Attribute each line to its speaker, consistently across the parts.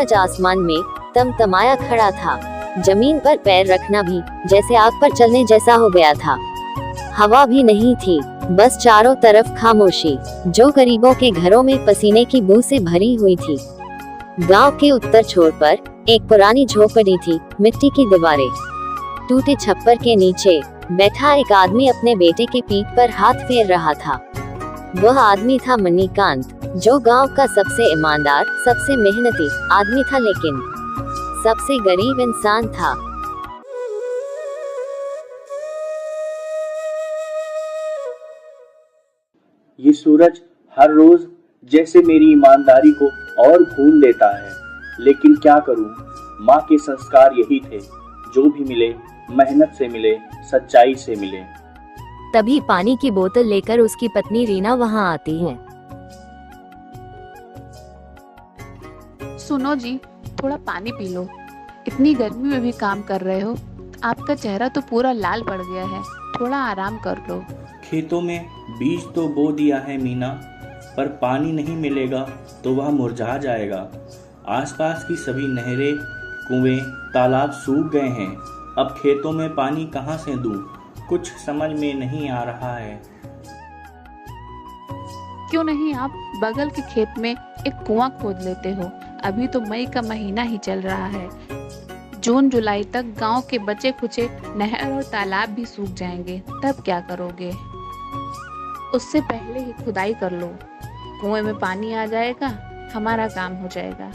Speaker 1: सूरज आसमान में तमतमाया खड़ा था। जमीन पर पैर रखना भी जैसे आग पर चलने जैसा हो गया था। हवा भी नहीं थी, बस चारों तरफ खामोशी, जो गरीबों के घरों में पसीने की बू से भरी हुई थी। गांव के उत्तर छोर पर एक पुरानी झोपड़ी थी, मिट्टी की दीवारें, टूटे छप्पर के नीचे बैठा एक आदमी अपने बेटे के पीठ पर हाथ फेर रहा था। वह आदमी था मणिकांत, जो गांव का सबसे ईमानदार, सबसे मेहनती आदमी था, लेकिन सबसे गरीब इंसान था।
Speaker 2: ये सूरज हर रोज जैसे मेरी ईमानदारी को और भून देता है, लेकिन क्या करूं, माँ के संस्कार यही थे, जो भी मिले मेहनत से मिले, सच्चाई से मिले।
Speaker 1: तभी पानी की बोतल लेकर उसकी पत्नी रीना वहाँ आती है।
Speaker 3: सुनो जी, थोड़ा पानी पी लो। इतनी गर्मी में भी काम कर रहे हो, आपका चेहरा तो पूरा लाल पड़ गया है, थोड़ा आराम कर लो।
Speaker 2: खेतों में बीज तो बो दिया है मीना, पर पानी नहीं मिलेगा तो वह मुरझा जाएगा। आसपास की सभी नहरें, कुएं, तालाब सूख गए हैं। अब खेतों में पानी कहाँ से दूं? कुछ समझ में नहीं आ रहा है।
Speaker 3: क्यों नहीं आप बगल के खेत में एक कुआं खोद लेते हो? अभी तो मई का महीना ही चल रहा है। जून जुलाई तक गांव के बचे खुचे नहर और तालाब भी सूख जाएंगे, तब क्या करोगे? उससे पहले ही खुदाई कर लो, कुएं में पानी आ जाएगा, हमारा काम हो जाएगा।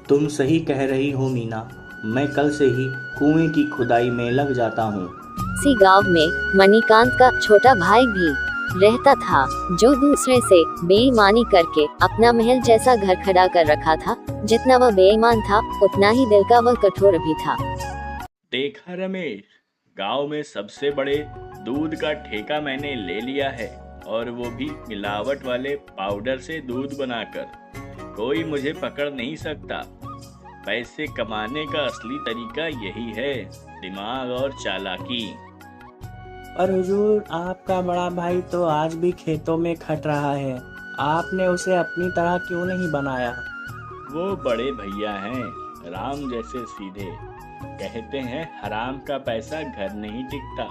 Speaker 2: तुम सही कह रही हो मीना, मैं कल से ही कुएं की खुदाई में लग जाता हूँ।
Speaker 1: इसी गांव में मणिकांत का छोटा भाई भी रहता था, जो दूसरे से बेईमानी करके अपना महल जैसा घर खड़ा कर रखा था। जितना वह बेईमान था, उतना ही दिल का वह कठोर भी था।
Speaker 4: देखा रमेश, गांव में सबसे बड़े दूध का ठेका मैंने ले लिया है, और वो भी मिलावट वाले पाउडर से दूध बनाकर। कोई मुझे पकड़ नहीं सकता। पैसे कमाने का असली तरीका यही है, दिमाग और चालाकी।
Speaker 5: पर हुजूर, आपका बड़ा भाई तो आज भी खेतों में खट रहा है, आपने उसे अपनी तरह क्यों नहीं बनाया?
Speaker 4: वो बड़े भैया हैं, राम जैसे सीधे। कहते हैं हराम का पैसा घर नहीं टिकता,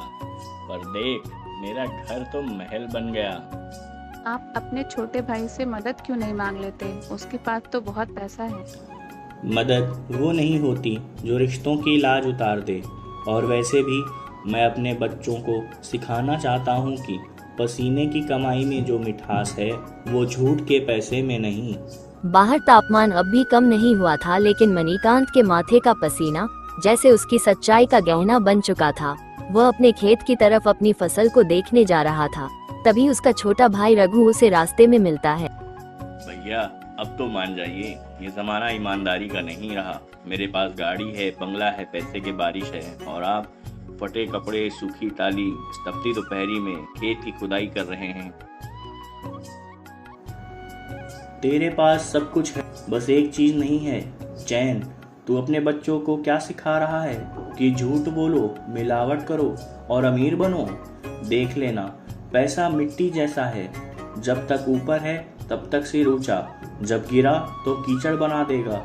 Speaker 4: पर देख मेरा घर तो महल बन गया।
Speaker 3: आप अपने छोटे भाई से मदद क्यों नहीं मांग लेते? उसके पास तो बहुत पैसा है।
Speaker 2: मदद वो नहीं होती जो रिश्तों की लाज उतार दे। और वैसे भी मैं अपने बच्चों को सिखाना चाहता हूँ कि पसीने की कमाई में जो मिठास है, वो झूठ के पैसे में नहीं।
Speaker 1: बाहर तापमान अब भी कम नहीं हुआ था, लेकिन मणिकांत के माथे का पसीना जैसे उसकी सच्चाई का गहना बन चुका था। वह अपने खेत की तरफ अपनी फसल को देखने जा रहा था। तभी उसका छोटा भाई रघु उसे रास्ते में मिलता है।
Speaker 4: भैया, अब तो मान जाइए, ये जमाना ईमानदारी का नहीं रहा। मेरे पास गाड़ी है, बंगला है, पैसे की बारिश है, और आप फटे कपड़े, सूखी टाली, तपती दोपहरी में खेत की खुदाई कर रहे हैं।
Speaker 2: तेरे पास सब कुछ है, बस एक चीज नहीं है, चैन। तू अपने बच्चों को क्या सिखा रहा है कि झूठ बोलो, मिलावट करो और अमीर बनो? देख लेना, पैसा मिट्टी जैसा है, जब तक ऊपर है तब तक सिर ऊंचा, जब गिरा तो कीचड़ बना देगा।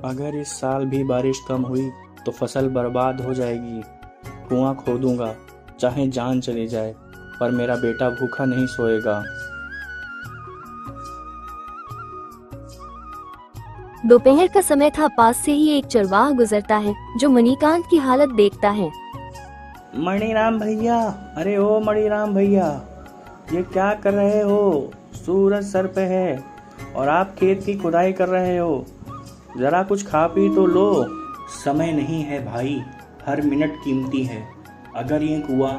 Speaker 5: अगर इस साल भी बारिश कम हुई तो फसल बर्बाद हो जाएगी। कुआं खोदूंगा, चाहे जान चली जाए, पर मेरा बेटा भूखा नहीं सोएगा।
Speaker 1: दोपहर का समय था। पास से ही एक चरवाहा गुजरता है, जो मणिकांत की हालत देखता है।
Speaker 5: मणिराम भैया, अरे ओ मणिराम भैया, ये क्या कर रहे हो? सूरज सर पे है और आप खेत की खुदाई कर रहे हो। जरा कुछ खा पी तो लो।
Speaker 2: समय नहीं है भाई, हर मिनट कीमती है। अगर ये कुआं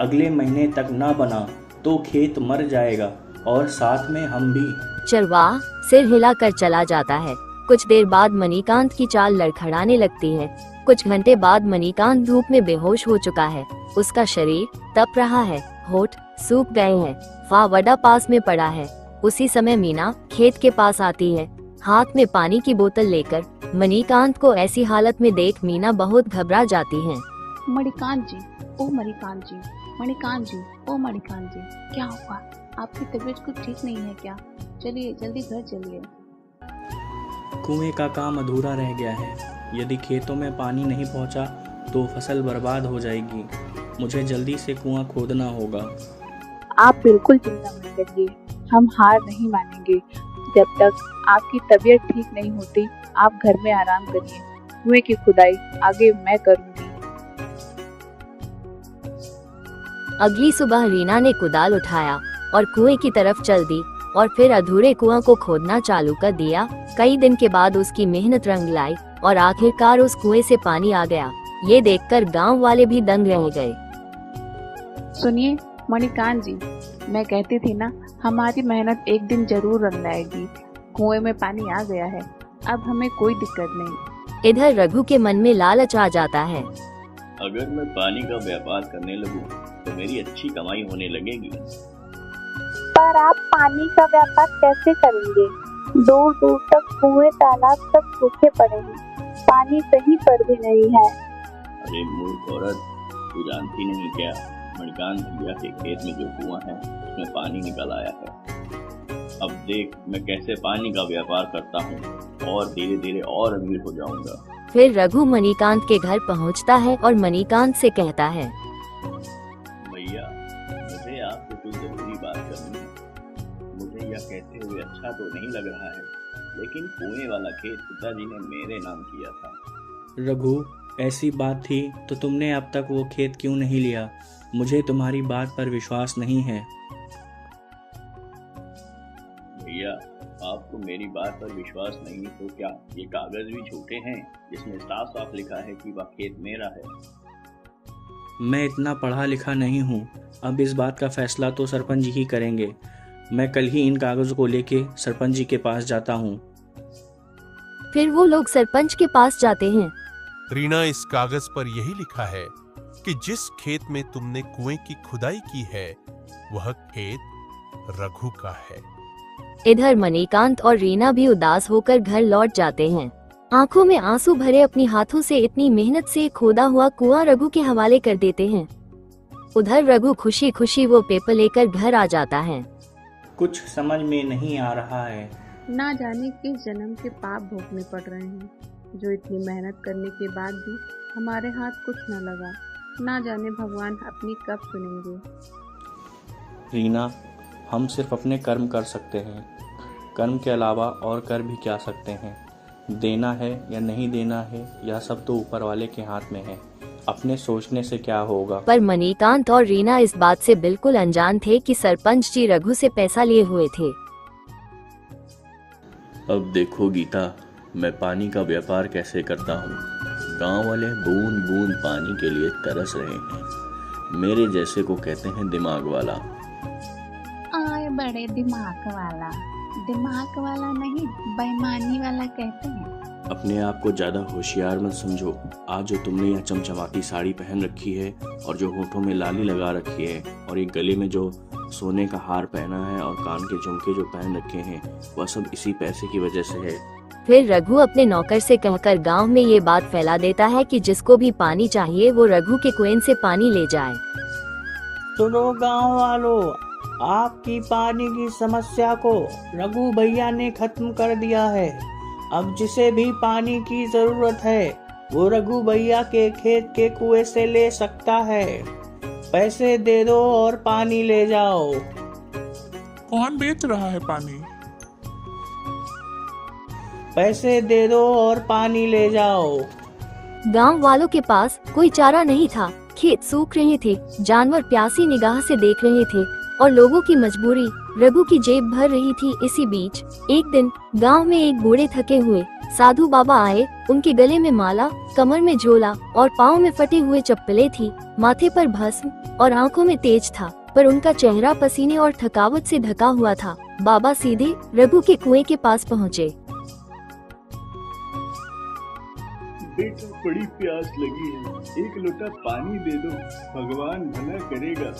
Speaker 2: अगले महीने तक ना बना तो खेत मर जाएगा, और साथ में हम भी।
Speaker 1: चरवाहा सिर हिलाकर चला जाता है। कुछ देर बाद मणिकांत की चाल लड़खड़ाने लगती है। कुछ घंटे बाद मणिकांत धूप में बेहोश हो चुका है। उसका शरीर तप रहा है, होठ सूख गए हैं, फावड़ा पास में पड़ा है। उसी समय मीना खेत के पास आती है, हाथ में पानी की बोतल लेकर। मणिकांत को ऐसी हालत में देख मीना बहुत घबरा जाती है।
Speaker 3: मणिकांत जी, ओ मणिकांत जी, मणिकांत जी, ओ मणिकांत जी, क्या हुआ? आपकी तबीयत कुछ ठीक नहीं है क्या? चलिए जल्दी घर चलिए।
Speaker 2: कुएं का काम अधूरा रह गया है। यदि खेतों में पानी नहीं पहुंचा तो फसल बर्बाद हो जाएगी। मुझे जल्दी से कुआं खोदना होगा।
Speaker 3: आप बिल्कुल चिंता मत करिए, हम हार नहीं मानेंगे। जब तक आपकी तबीयत ठीक नहीं होती आप घर में आराम करिए। कुएं की खुदाई आगे मैं करूंगी।
Speaker 1: अगली सुबह रीना ने कुदाल उठाया और कुएं की तरफ चल दी और फिर अधूरे कुआं को खोदना चालू कर दिया। कई दिन के बाद उसकी मेहनत रंग लाई और आखिरकार उस कुएं से पानी आ गया। ये देखकर गांव वाले भी दंग रह गए।
Speaker 3: सुनिए मणिकांत जी, मैं कहती थी ना, हमारी मेहनत एक दिन जरूर रंग लाएगी। कुएं में पानी आ गया है, अब हमें कोई दिक्कत नहीं।
Speaker 1: इधर रघु के मन में लालच आ जाता है।
Speaker 4: अगर मैं पानी का व्यापार करने लगूं तो मेरी अच्छी कमाई होने लगेगी।
Speaker 6: पर आप पानी का व्यापार कैसे करेंगे? दूर दूर तक कुएं तालाब सब सूखे पड़े हैं, पानी कहीं पर भी नहीं है।
Speaker 4: अरे मूर्ख औरत, तू जानती नहीं क्या, मणिकांत भैया के खेत में जो कुआं है उसमें पानी निकल आया है। अब देख मैं कैसे पानी का व्यापार करता हूँ और धीरे धीरे और अमीर हो जाऊंगा।
Speaker 1: फिर रघु मणिकांत के घर पहुंचता है और मणिकांत से कहता है,
Speaker 4: भैया मुझे आपसे कोई जरूरी बात करनी है। मुझे यह कहते हुए अच्छा तो नहीं लग रहा है, लेकिन कुएं वाला खेत पिताजी ने मेरे नाम किया था।
Speaker 2: रघु, ऐसी बात थी तो तुमने अब तक वो खेत क्यों नहीं लिया? मुझे तुम्हारी बात पर विश्वास नहीं है।
Speaker 4: भैया आपको मेरी बात पर विश्वास नहीं तो क्या ये कागज भी झूठे हैं जिसमें साफ साफ लिखा है कि वह खेत मेरा है।
Speaker 2: मैं इतना पढ़ा लिखा नहीं हूँ। अब इस बात का फैसला तो सरपंच जी ही करेंगे। मैं कल ही इन कागजों को लेके सरपंच जी के पास जाता हूँ।
Speaker 1: फिर वो लोग सरपंच के पास जाते हैं।
Speaker 7: रीना, इस कागज पर यही लिखा है कि जिस खेत में तुमने कुएं की खुदाई की है वह खेत रघु का है।
Speaker 1: इधर मणिकांत और रीना भी उदास होकर घर लौट जाते हैं। आंखों में आंसू भरे अपनी हाथों से इतनी मेहनत से खोदा हुआ कुआं रघु के हवाले कर देते हैं। उधर रघु खुशी खुशी वो पेपर लेकर घर आ जाता है।
Speaker 2: कुछ समझ में नहीं आ रहा है।
Speaker 3: ना जाने किस जन्म के पाप भोगने पड़ रहे हैं, जो इतनी मेहनत करने के बाद भी हमारे हाथ कुछ न लगा। ना जाने भगवान अपनी कब सुनेंगे।
Speaker 2: रीना, हम सिर्फ अपने कर्म कर सकते हैं। कर्म के अलावा और कर भी क्या सकते हैं? देना है या नहीं देना है, यह सब तो ऊपर वाले के हाथ में है। अपने सोचने से क्या होगा? पर
Speaker 1: मणिकांत और रीना इस बात से बिल्कुल अनजान थे कि सरपंच जी रघु से पैसा लिए हुए थे।
Speaker 4: अब देखो गीता, मैं पानी का व्यापार कैसे करता हूँ। गांव वाले बूंद बूंद पानी के लिए तरस रहे हैं। मेरे जैसे को कहते हैं दिमाग वाला।
Speaker 6: आए बड़े दिमाग वाला नहीं, बेईमानी वाला कहते हैं।
Speaker 2: अपने आप को ज्यादा होशियार मत समझो। आज जो तुमने यह चमचमाती साड़ी पहन रखी है और जो होठों में लाली लगा रखी है और एक गले में जो सोने का हार पहना है और कान के झुमके जो पहन रखे हैं, वह सब इसी पैसे की वजह से है।
Speaker 1: फिर रघु अपने नौकर से कहकर गांव में ये बात फैला देता है कि जिसको भी पानी चाहिए वो रघु के कुएं से पानी ले जाए।
Speaker 5: सुनो गांव वालों, आपकी पानी की समस्या को रघु भैया ने खत्म कर दिया है। अब जिसे भी पानी की जरूरत है वो रघु भैया के खेत के कुएं से ले सकता है। पैसे दे दो और पानी ले जाओ।
Speaker 8: कौन बेच रहा है पानी?
Speaker 5: पैसे दे दो और पानी ले जाओ।
Speaker 1: गांव वालों के पास कोई चारा नहीं था। खेत सूख रहे थे, जानवर प्यासी निगाह से देख रहे थे और लोगों की मजबूरी रघु की जेब भर रही थी। इसी बीच एक दिन गांव में एक बूढ़े थके हुए साधु बाबा आए। उनके गले में माला, कमर में झोला और पाँव में फटे हुए चप्पलें थी। माथे पर भस्म और आंखों में तेज था, पर उनका चेहरा पसीने और थकावट से ढका हुआ था। बाबा सीधे रघु के कुएं के पास पहुँचे।
Speaker 4: बेटा, बड़ी प्यास लगी है, एक लोटा पानी दे दो, भगवान भला करेगा।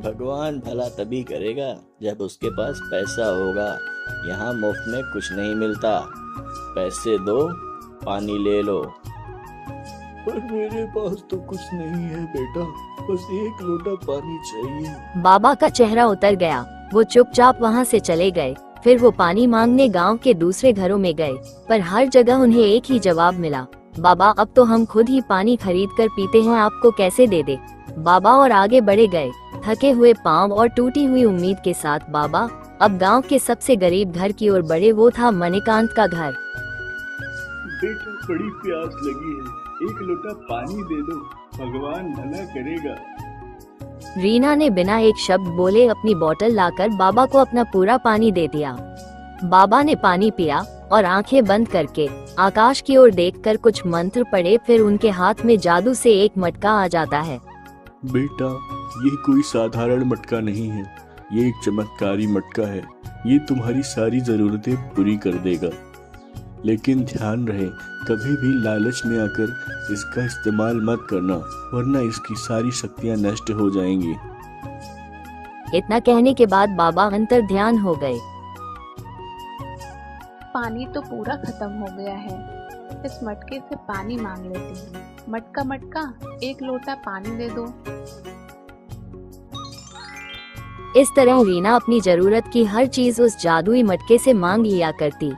Speaker 9: भगवान भला तभी करेगा जब उसके पास पैसा होगा। यहाँ मुफ्त में कुछ नहीं मिलता। पैसे दो, पानी ले लो।
Speaker 8: पर मेरे पास तो कुछ नहीं है बेटा, बस एक लोटा पानी चाहिए।
Speaker 1: बाबा का चेहरा उतर गया। वो चुपचाप वहाँ से चले गए। फिर वो पानी मांगने गांव के दूसरे घरों में गए, पर हर जगह उन्हें एक ही जवाब मिला, बाबा अब तो हम खुद ही पानी खरीद कर पीते हैं, आपको कैसे दे दे। बाबा और आगे बढ़े गए, थके हुए पांव और टूटी हुई उम्मीद के साथ बाबा अब गांव के सबसे गरीब घर की ओर बढ़े। वो था मणिकांत का घर।
Speaker 4: बेटा बड़ी प्यास लगी है, एक लोटा पानी दे दो, भगवान भला करेगा।
Speaker 1: रीना ने बिना एक शब्द बोले अपनी बोतल लाकर बाबा को अपना पूरा पानी दे दिया। बाबा ने पानी पिया और आंखें बंद करके आकाश की ओर देखकर कुछ मंत्र पढ़े। फिर उनके हाथ में जादू से एक मटका आ जाता है।
Speaker 8: बेटा ये कोई साधारण मटका नहीं है, ये एक चमत्कारी मटका है। ये तुम्हारी सारी जरूरतें पूरी कर देगा, लेकिन ध्यान रहे कभी भी लालच में आकर इसका इस्तेमाल मत करना, वरना इसकी सारी शक्तियां नष्ट हो जाएंगी।
Speaker 1: इतना कहने के बाद बाबा अंतर ध्यान हो गए।
Speaker 3: पानी तो पूरा खत्म हो गया है, इस मटके से पानी मांग लेती हूँ। मटका मटका, एक लोटा पानी दे दो।
Speaker 1: इस तरह रीना अपनी जरूरत की हर चीज उस जादुई मटके से मांग लिया करती।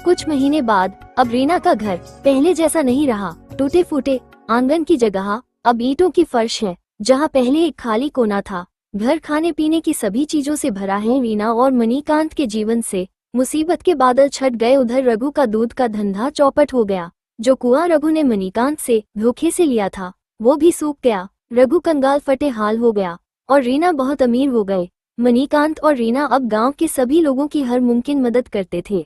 Speaker 1: कुछ महीने बाद अब रीना का घर पहले जैसा नहीं रहा। टूटे फूटे आंगन की जगह अब ईंटों की फर्श है, जहाँ पहले एक खाली कोना था। घर खाने पीने की सभी चीजों से भरा है। रीना और मणिकांत के जीवन से मुसीबत के बादल छट गए। उधर रघु का दूध का धंधा चौपट हो गया। जो कुआं रघु ने मणिकांत से धोखे से लिया था वो भी सूख गया। रघु कंगाल फटे हाल हो गया और रीना बहुत अमीर हो गए। मणिकांत और रीना अब गांव के सभी लोगों की हर मुमकिन मदद करते थे।